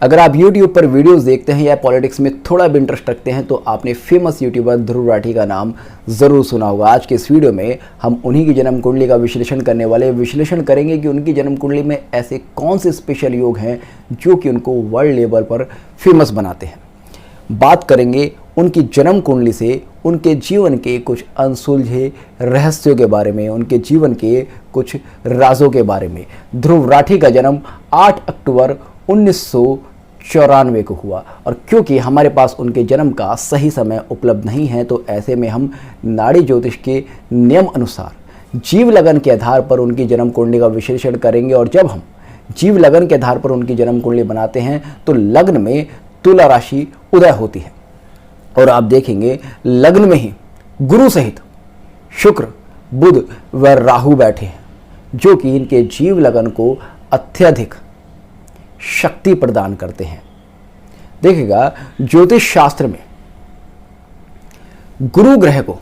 अगर आप YouTube पर वीडियोस देखते हैं या पॉलिटिक्स में थोड़ा भी इंटरेस्ट रखते हैं तो आपने फेमस यूट्यूबर ध्रुव राठी का नाम ज़रूर सुना होगा। आज के इस वीडियो में हम उन्हीं की जन्म कुंडली का विश्लेषण करने वाले विश्लेषण करेंगे कि उनकी जन्म कुंडली में ऐसे कौन से स्पेशल योग हैं जो कि उनको वर्ल्ड लेवल पर फेमस बनाते हैं। बात करेंगे उनकी जन्म कुंडली से उनके जीवन के कुछ अनसुलझे रहस्यों के बारे में, उनके जीवन के कुछ राजों के बारे में। ध्रुव राठी का जन्म 8 अक्टूबर 1994 को हुआ और क्योंकि हमारे पास उनके जन्म का सही समय उपलब्ध नहीं है तो ऐसे में हम नाड़ी ज्योतिष के नियम अनुसार जीव लगन के आधार पर उनकी जन्म कुंडली का विश्लेषण करेंगे। और जब हम जीव लगन के आधार पर उनकी जन्म कुंडली बनाते हैं तो लग्न में तुला राशि उदय होती है और आप देखेंगे लग्न में ही गुरु सहित शुक्र, बुध व राहु बैठे हैं जो कि इनके जीव लगन को अत्यधिक शक्ति प्रदान करते हैं। देखिएगा ज्योतिष शास्त्र में गुरु ग्रह को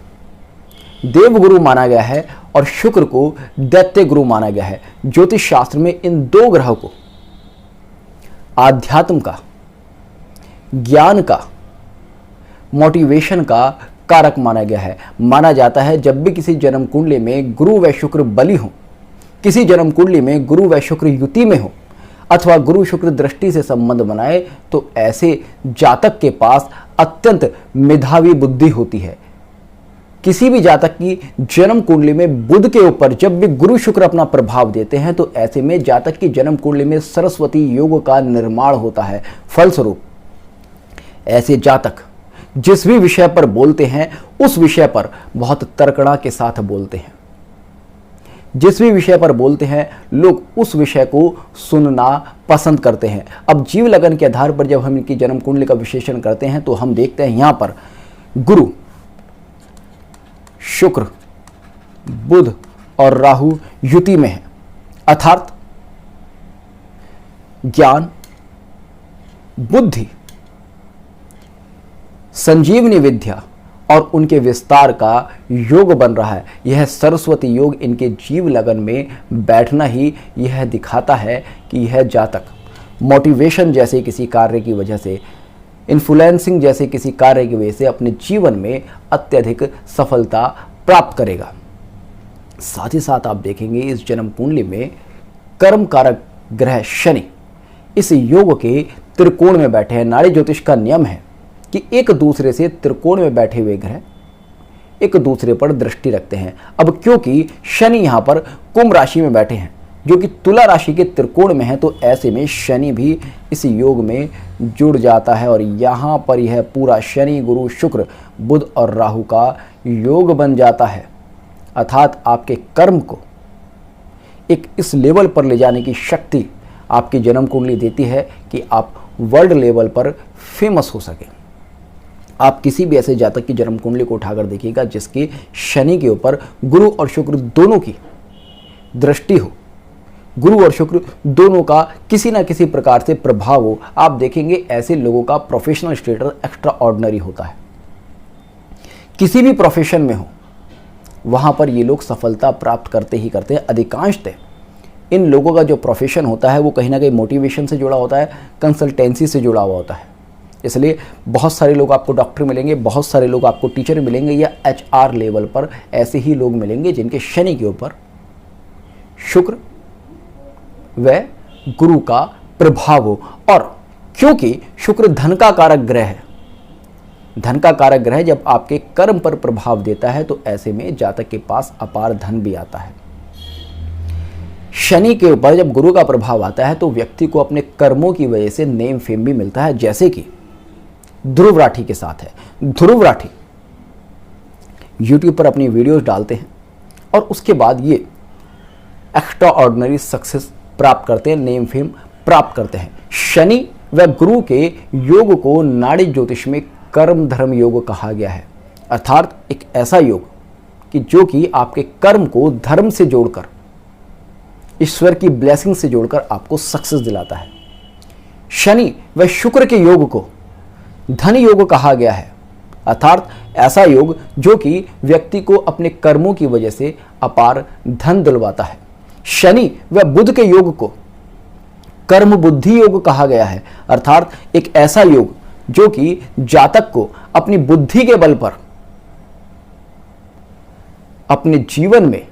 देव गुरु माना गया है और शुक्र को दैत्य गुरु माना गया है। ज्योतिष शास्त्र में इन दो ग्रहों को आध्यात्म का, ज्ञान का, मोटिवेशन का कारक माना गया है। माना जाता है जब भी किसी जन्म कुंडली में गुरु व शुक्र बली हो, किसी जन्म कुंडली में गुरु व शुक्र युति में हो अथवा गुरु शुक्र दृष्टि से संबंध बनाए तो ऐसे जातक के पास अत्यंत मेधावी बुद्धि होती है। किसी भी जातक की जन्म कुंडली में बुध के ऊपर जब भी गुरु शुक्र अपना प्रभाव देते हैं तो ऐसे में जातक की जन्म कुंडली में सरस्वती योग का निर्माण होता है। फलस्वरूप ऐसे जातक जिस भी विषय पर बोलते हैं उस विषय पर बहुत तर्कणा के साथ बोलते हैं। जिस भी विषय पर बोलते हैं लोग उस विषय को सुनना पसंद करते हैं। अब जीव लगन के आधार पर जब हम इनकी जन्म कुंडली का विश्लेषण करते हैं तो हम देखते हैं यहां पर गुरु, शुक्र, बुध और राहु युति में है, अर्थात ज्ञान, बुद्धि, संजीवनी विद्या और उनके विस्तार का योग बन रहा है। यह सरस्वती योग इनके जीव लगन में बैठना ही यह दिखाता है कि यह जातक मोटिवेशन जैसे किसी कार्य की वजह से, इन्फ्लुएंसिंग जैसे किसी कार्य की वजह से अपने जीवन में अत्यधिक सफलता प्राप्त करेगा। साथ ही साथ आप देखेंगे इस जन्म कुंडली में कर्म कारक ग्रह शनि इस योग के त्रिकोण में बैठे हैं। नाड़ी ज्योतिष का नियम है कि एक दूसरे से त्रिकोण में बैठे हुए ग्रह एक दूसरे पर दृष्टि रखते हैं। अब क्योंकि शनि यहां पर कुंभ राशि में बैठे हैं जो कि तुला राशि के त्रिकोण में है तो ऐसे में शनि भी इस योग में जुड़ जाता है और यहां पर यह पूरा शनि, गुरु, शुक्र, बुध और राहु का योग बन जाता है। अर्थात आपके कर्म को एक इस लेवल पर ले जाने की शक्ति आपकी जन्म कुंडली देती है कि आप वर्ल्ड लेवल पर फेमस हो सके। आप किसी भी ऐसे जातक की जन्म कुंडली को उठाकर देखिएगा जिसके शनि के ऊपर गुरु और शुक्र दोनों की दृष्टि हो, गुरु और शुक्र दोनों का किसी ना किसी प्रकार से प्रभाव हो, आप देखेंगे ऐसे लोगों का प्रोफेशनल स्टेटस एक्स्ट्रा ऑर्डिनरी होता है। किसी भी प्रोफेशन में हो वहां पर ये लोग सफलता प्राप्त करते ही करते हैं। अधिकांशतः इन लोगों का जो प्रोफेशन होता है वो कहीं ना कहीं मोटिवेशन से जुड़ा होता है, कंसल्टेंसी से जुड़ा हुआ होता है। इसलिए बहुत सारे लोग आपको डॉक्टर मिलेंगे, बहुत सारे लोग आपको टीचर मिलेंगे या HR लेवल पर ऐसे ही लोग मिलेंगे जिनके शनि के ऊपर शुक्र व गुरु का प्रभाव हो। और क्योंकि शुक्र धन का कारक ग्रह है, धन का कारक ग्रह जब आपके कर्म पर प्रभाव देता है तो ऐसे में जातक के पास अपार धन भी आता है। शनि के ऊपर जब गुरु का प्रभाव आता है तो व्यक्ति को अपने कर्मों की वजह से नेम फेम भी मिलता है, जैसे कि ध्रुव राठी के साथ है। ध्रुव राठी YouTube पर अपनी वीडियोस डालते हैं और उसके बाद ये एक्स्ट्रा ऑर्डिनरी सक्सेस प्राप्त करते हैं, नेम फेम प्राप्त करते हैं। शनि व गुरु के योग को नाड़ी ज्योतिष में कर्म धर्म योग कहा गया है। अर्थात एक ऐसा योग कि जो कि आपके कर्म को धर्म से जोड़कर, ईश्वर की ब्लेसिंग से जोड़कर आपको सक्सेस दिलाता है। शनि व शुक्र के योग को धन योग कहा गया है। अर्थात ऐसा योग जो कि व्यक्ति को अपने कर्मों की वजह से अपार धन दिलवाता है। शनि व बुध के योग को कर्म बुद्धि योग कहा गया है, अर्थात एक ऐसा योग जो कि जातक को अपनी बुद्धि के बल पर अपने जीवन में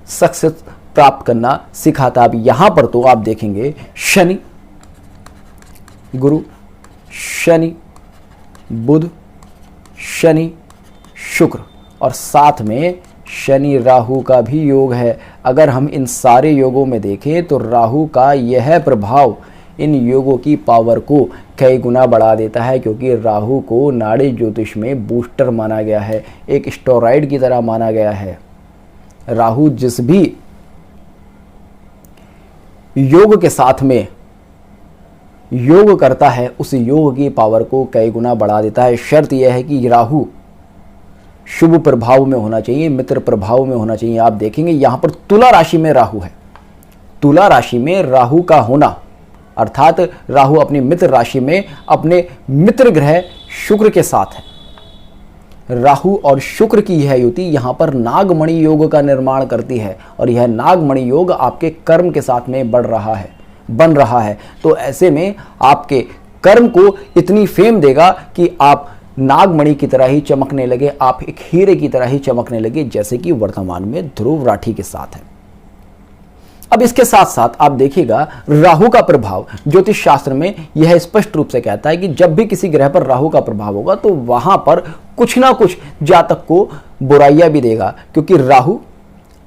सक्सेस प्राप्त करना सिखाता। अब यहां पर तो आप देखेंगे शनि गुरु, शनि बुध, शनि शुक्र और साथ में शनि राहु का भी योग है। अगर हम इन सारे योगों में देखें तो राहु का यह प्रभाव इन योगों की पावर को कई गुना बढ़ा देता है, क्योंकि राहु को नाड़ी ज्योतिष में बूस्टर माना गया है, एक स्टेरॉइड की तरह माना गया है। राहु जिस भी योग के साथ में योग करता है उस योग की पावर को कई गुना बढ़ा देता है। शर्त यह है कि राहु शुभ प्रभाव में होना चाहिए, मित्र प्रभाव में होना चाहिए। आप देखेंगे यहां पर तुला राशि में राहु है। तुला राशि में राहु का होना अर्थात राहु अपनी मित्र राशि में अपने मित्र ग्रह शुक्र के साथ है। राहु और शुक्र की यह युति यहां पर नागमणि योग का निर्माण करती है और यह नागमणि योग आपके कर्म के साथ में बन रहा है। तो ऐसे में आपके कर्म को इतनी फेम देगा कि आप नागमणि की तरह ही चमकने लगे, आप एक हीरे की तरह ही चमकने लगे, जैसे कि वर्तमान में ध्रुव राठि के साथ है। अब इसके साथ साथ आप देखिएगा राहु का प्रभाव ज्योतिष शास्त्र में यह स्पष्ट रूप से कहता है कि जब भी किसी ग्रह पर राहु का प्रभाव होगा तो वहां पर कुछ ना कुछ जातक को बुराइयां भी देगा, क्योंकि राहु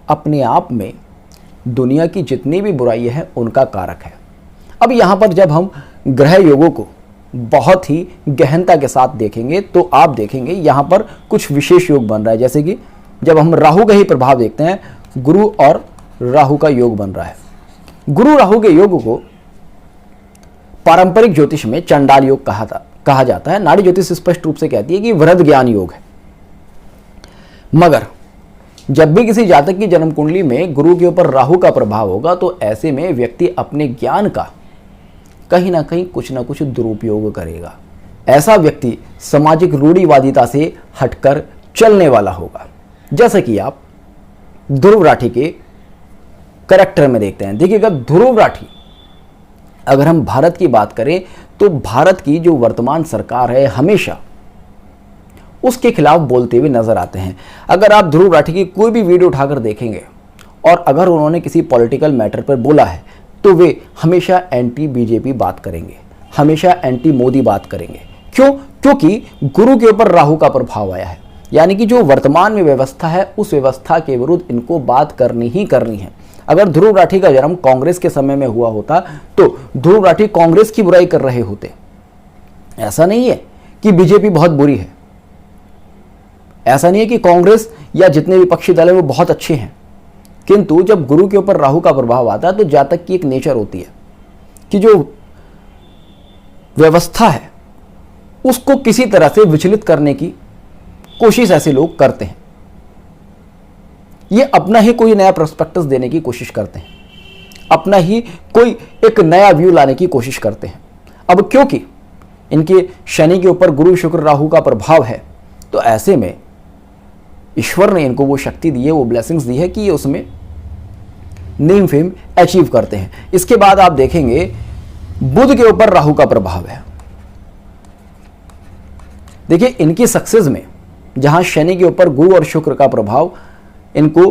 अपने आप में दुनिया की जितनी भी बुराइयां हैं उनका कारक है। अब यहां पर जब हम ग्रह योगों को बहुत ही गहनता के साथ देखेंगे तो आप देखेंगे यहां पर कुछ विशेष योग बन रहा है। जैसे कि जब हम राहु का ही प्रभाव देखते हैं, गुरु और राहु का योग बन रहा है। गुरु राहु के योग को पारंपरिक ज्योतिष में चंडाल योग कहा जाता है। नाड़ी ज्योतिष स्पष्ट रूप से कहती है कि वृद्ध ज्ञान योग है। मगर जब भी किसी जातक की जन्म कुंडली में गुरु के ऊपर राहु का प्रभाव होगा तो ऐसे में व्यक्ति अपने ज्ञान का कहीं ना कहीं कुछ ना कुछ दुरुपयोग करेगा। ऐसा व्यक्ति सामाजिक रूढ़िवादिता से हटकर चलने वाला होगा। जैसे कि आप ध्रुव राठि के करैक्टर में देखते हैं। देखिएगा ध्रुव राठि, अगर हम भारत की बात करें तो भारत की जो वर्तमान सरकार है हमेशा उसके खिलाफ बोलते हुए नजर आते हैं। अगर आप ध्रुव राठि की कोई भी वीडियो उठाकर देखेंगे और अगर उन्होंने किसी पॉलिटिकल मैटर पर बोला है तो वे हमेशा एंटी बीजेपी बात करेंगे, हमेशा एंटी मोदी बात करेंगे। क्यों? क्योंकि गुरु के ऊपर राहु का प्रभाव आया है, यानी कि जो वर्तमान में व्यवस्था है उस व्यवस्था के विरुद्ध इनको बात करनी ही करनी है। अगर ध्रुव राठि का जन्म कांग्रेस के समय में हुआ होता तो ध्रुव राठि कांग्रेस की बुराई कर रहे होते। ऐसा नहीं है कि बीजेपी बहुत बुरी है, ऐसा नहीं है कि कांग्रेस या जितने विपक्षी दल है वो बहुत अच्छे हैं, किंतु जब गुरु के ऊपर राहु का प्रभाव आता है तो जातक की एक नेचर होती है कि जो व्यवस्था है उसको किसी तरह से विचलित करने की कोशिश ऐसे लोग करते हैं। ये अपना ही कोई नया प्रोस्पेक्टस देने की कोशिश करते हैं, अपना ही कोई एक नया व्यू लाने की कोशिश करते हैं। अब क्योंकि इनके शनि के ऊपर गुरु शुक्र राहु का प्रभाव है तो ऐसे में ईश्वर ने इनको वो शक्ति दी है, वो ब्लेसिंग्स दी है कि ये उसमें नेम फेम अचीव करते हैं। इसके बाद आप देखेंगे बुध के ऊपर राहु का प्रभाव है। देखिए इनकी सक्सेस में जहां शनि के ऊपर गुरु और शुक्र का प्रभाव इनको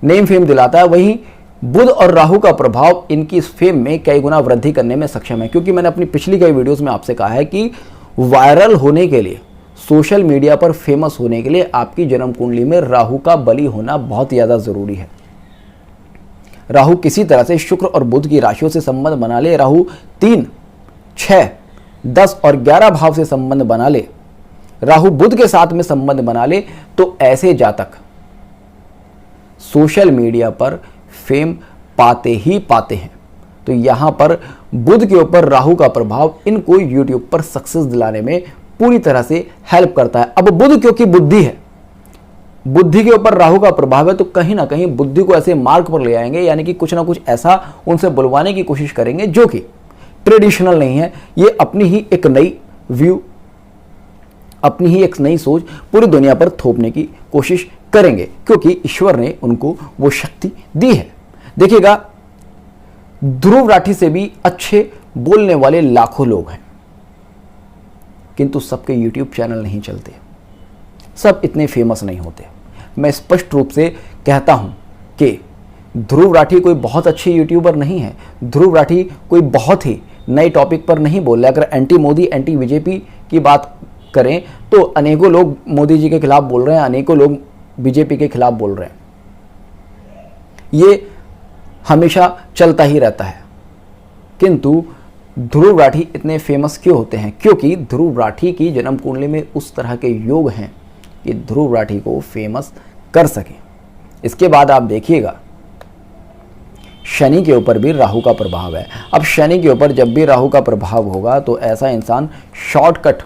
नेम फेम दिलाता है, वहीं बुध और राहु का प्रभाव इनकी इस फेम में कई गुना वृद्धि करने में सक्षम है। क्योंकि मैंने अपनी पिछली कई वीडियोस में आपसे कहा है कि वायरल होने के लिए, सोशल मीडिया पर फेमस होने के लिए आपकी जन्म कुंडली में राहु का बली होना बहुत ज़्यादा ज़रूरी है। राहु किसी तरह से शुक्र और बुध की राशियों से संबंध बना ले, राहु 3, 6, 10 और 11 भाव से संबंध बना ले, राहु बुध के साथ में संबंध बना ले, तो ऐसे जातक सोशल मीडिया पर फेम पाते ही पाते हैं। तो यहां पर बुध के ऊपर राहु का प्रभाव इनको यूट्यूब पर सक्सेस दिलाने में पूरी तरह से हेल्प करता है। अब बुध क्योंकि बुद्धि है, बुद्धि के ऊपर राहु का प्रभाव है, तो कहीं ना कहीं बुद्धि को ऐसे मार्ग पर ले आएंगे, यानी कि कुछ ना कुछ ऐसा उनसे बुलवाने की कोशिश करेंगे जो कि ट्रेडिशनल नहीं है। ये अपनी ही एक नई व्यू, अपनी ही एक नई सोच पूरी दुनिया पर थोपने की कोशिश करेंगे, क्योंकि ईश्वर ने उनको वो शक्ति दी है। देखिएगा ध्रुव राठी से भी अच्छे बोलने वाले लाखों लोग हैं, किंतु सबके यूट्यूब चैनल नहीं चलते, सब इतने फेमस नहीं होते। मैं स्पष्ट रूप से कहता हूं कि ध्रुव राठी कोई बहुत अच्छे यूट्यूबर नहीं है। ध्रुव राठी कोई बहुत ही नए टॉपिक पर नहीं बोल रहे। अगर एंटी मोदी एंटी बीजेपी की बात करें तो अनेकों लोग मोदी जी के खिलाफ बोल रहे हैं, अनेकों लोग बीजेपी के खिलाफ बोल रहे हैं। ये हमेशा चलता ही रहता है। किंतु ध्रुव राठी इतने फेमस क्यों होते हैं? क्योंकि ध्रुव राठी की जन्म कुंडली में उस तरह के योग हैं कि ध्रुव राठी को फेमस कर सके। इसके बाद आप देखिएगा शनि के ऊपर भी राहु का प्रभाव है। अब शनि के ऊपर जब भी राहु का प्रभाव होगा तो ऐसा इंसान शॉर्टकट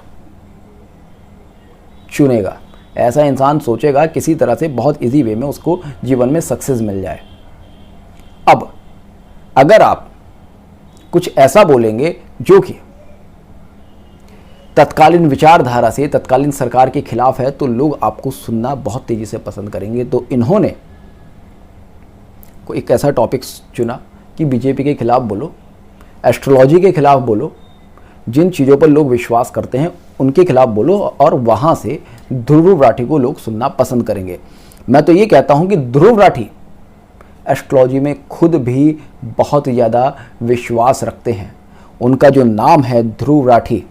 चुनेगा, ऐसा इंसान सोचेगा किसी तरह से बहुत इजी वे में उसको जीवन में सक्सेस मिल जाए। अब अगर आप कुछ ऐसा बोलेंगे जो कि तत्कालीन विचारधारा से तत्कालीन सरकार के खिलाफ है तो लोग आपको सुनना बहुत तेजी से पसंद करेंगे। तो इन्होंने कोई एक ऐसा टॉपिक चुना कि बीजेपी के खिलाफ बोलो, एस्ट्रोलॉजी के खिलाफ बोलो, जिन चीज़ों पर लोग विश्वास करते हैं उनके खिलाफ बोलो, और वहाँ से ध्रुव राठी को लोग सुनना पसंद करेंगे। मैं तो ये कहता हूँ कि ध्रुव राठी एस्ट्रोलॉजी में खुद भी बहुत ज़्यादा विश्वास रखते हैं। उनका जो नाम है ध्रुव राठी,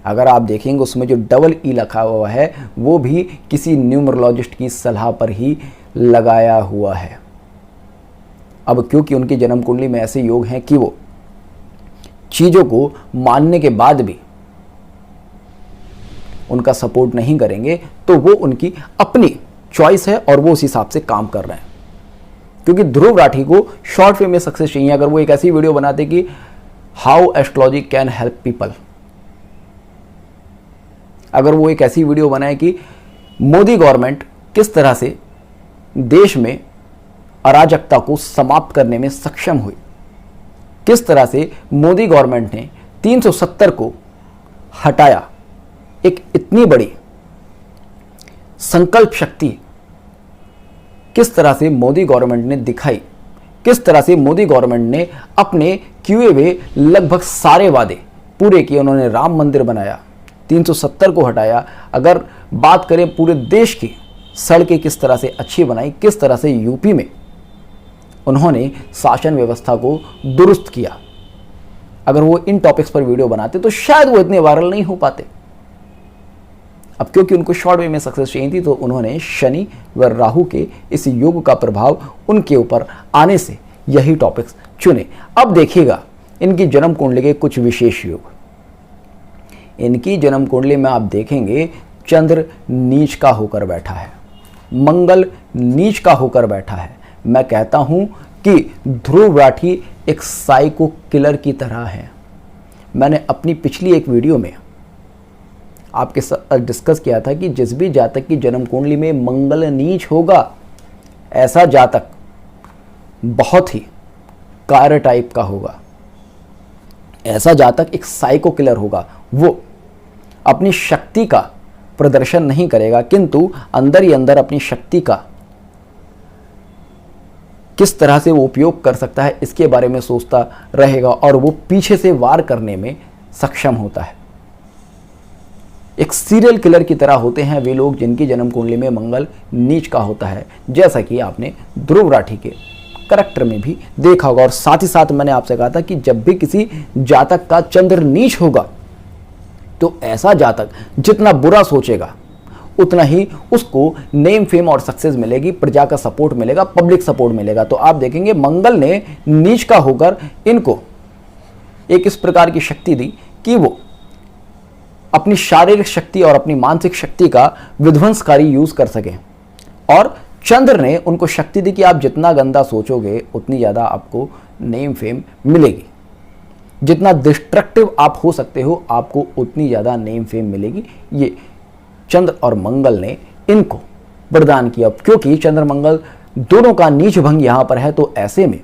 अगर आप देखेंगे उसमें जो डबल ई लिखा हुआ है वो भी किसी न्यूमरोलॉजिस्ट की सलाह पर ही लगाया हुआ है। अब क्योंकि उनकी जन्म कुंडली में ऐसे योग हैं कि वो चीज़ों को मानने के बाद भी उनका सपोर्ट नहीं करेंगे, तो वो उनकी अपनी चॉइस है और वो उस हिसाब से काम कर रहे हैं। क्योंकि ध्रुव राठी को शॉर्ट फिल्म में सक्सेस चाहिए। अगर वो एक ऐसी वीडियो बनाते कि how astrology can help people, अगर वो एक ऐसी वीडियो बनाए कि मोदी गवर्नमेंट किस तरह से देश में अराजकता को समाप्त करने में सक्षम हुई, किस तरह से मोदी गवर्नमेंट ने 370 को हटाया, एक इतनी बड़ी संकल्प शक्ति किस तरह से मोदी गवर्नमेंट ने दिखाई, किस तरह से मोदी गवर्नमेंट ने अपने किए हुए लगभग सारे वादे पूरे किए। उन्होंने राम मंदिर बनाया, 370 को हटाया। अगर बात करें पूरे देश की सड़कें किस तरह से अच्छी बनाई, किस तरह से यूपी में उन्होंने शासन व्यवस्था को दुरुस्त किया, अगर वो इन टॉपिक्स पर वीडियो बनाते तो शायद वो इतने वायरल नहीं हो पाते। अब क्योंकि उनको शॉर्ट वे में सक्सेस चाहिए थी तो उन्होंने शनि व राहु के इस योग का प्रभाव उनके ऊपर आने से यही टॉपिक्स चुने। अब देखिएगा इनकी जन्म कुंडली के कुछ विशेष योग। इनकी जन्म कुंडली में आप देखेंगे चंद्र नीच का होकर बैठा है, मंगल नीच का होकर बैठा है। मैं कहता हूं कि ध्रुव राठी एक साइको किलर की तरह है। मैंने अपनी पिछली एक वीडियो में आपके साथ डिस्कस किया था कि जिस भी जातक की जन्म कुंडली में मंगल नीच होगा, ऐसा जातक बहुत ही कार्य टाइप का होगा, ऐसा जातक एक साइको किलर होगा। वो अपनी शक्ति का प्रदर्शन नहीं करेगा, किंतु अंदर ही अंदर अपनी शक्ति का किस तरह से वो उपयोग कर सकता है इसके बारे में सोचता रहेगा और वो पीछे से वार करने में सक्षम होता है। एक सीरियल किलर की तरह होते हैं वे लोग जिनकी जन्म कुंडली में मंगल नीच का होता है, जैसा कि आपने ध्रुव राठी के करैक्टर में भी देखा होगा। और साथ ही साथ मैंने आपसे कहा था कि जब भी किसी जातक का चंद्र नीच होगा तो ऐसा जातक जितना बुरा सोचेगा उतना ही उसको नेम फेम और सक्सेस मिलेगी, प्रजा का सपोर्ट मिलेगा, पब्लिक सपोर्ट मिलेगा। तो आप देखेंगे मंगल ने नीच का होकर इनको एक इस प्रकार की शक्ति दी कि वो अपनी शारीरिक शक्ति और अपनी मानसिक शक्ति का विध्वंसकारी यूज कर सकें। और चंद्र ने उनको शक्ति दी कि आप जितना गंदा सोचोगे उतनी ज़्यादा आपको नेम फेम मिलेगी, जितना डिस्ट्रक्टिव आप हो सकते हो आपको उतनी ज़्यादा नेम फेम मिलेगी। ये चंद्र और मंगल ने इनको वरदान किया। क्योंकि चंद्र मंगल दोनों का नीच भंग यहाँ पर है तो ऐसे में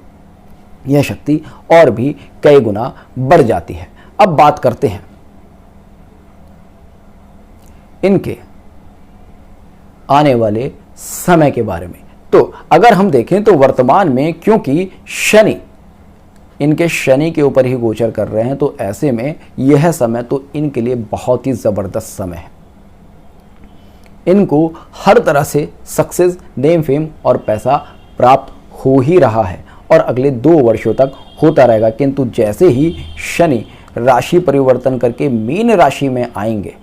यह शक्ति और भी कई गुना बढ़ जाती है। अब बात करते हैं इनके आने वाले समय के बारे में। तो अगर हम देखें तो वर्तमान में क्योंकि शनि इनके शनि के ऊपर ही गोचर कर रहे हैं, तो ऐसे में यह समय तो इनके लिए बहुत ही ज़बरदस्त समय है। इनको हर तरह से सक्सेस, नेम, फेम और पैसा प्राप्त हो ही रहा है और अगले 2 वर्षों तक होता रहेगा। किंतु जैसे ही शनि राशि परिवर्तन करके मीन राशि में आएंगे,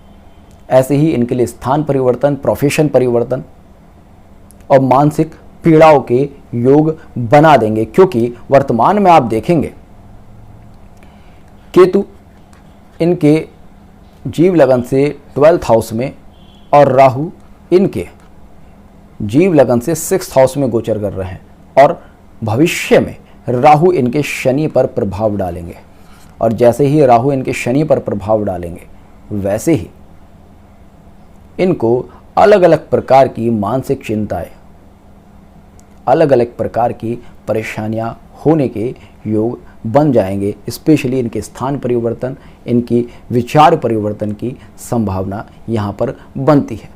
ऐसे ही इनके लिए स्थान परिवर्तन, प्रोफेशन परिवर्तन और मानसिक पीड़ाओं के योग बना देंगे। क्योंकि वर्तमान में आप देखेंगे केतु इनके जीव लगन से 12th हाउस में और राहु इनके जीव लगन से 6th हाउस में गोचर कर रहे हैं और भविष्य में राहु इनके शनि पर प्रभाव डालेंगे। और जैसे ही राहु इनके शनि पर प्रभाव डालेंगे, वैसे ही इनको अलग अलग प्रकार की मानसिक चिंताएं, अलग अलग प्रकार की परेशानियां होने के योग बन जाएंगे। स्पेशली इनके स्थान परिवर्तन, इनकी विचार परिवर्तन की संभावना यहाँ पर बनती है।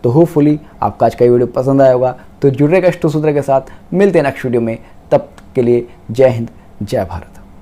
तो होपफुली आपका आज का वीडियो पसंद आया होगा। तो जुड़ेगा अष्टसूत्र के साथ, मिलते हैं नेक्स्ट वीडियो में। तब के लिए जय हिंद, जय भारत।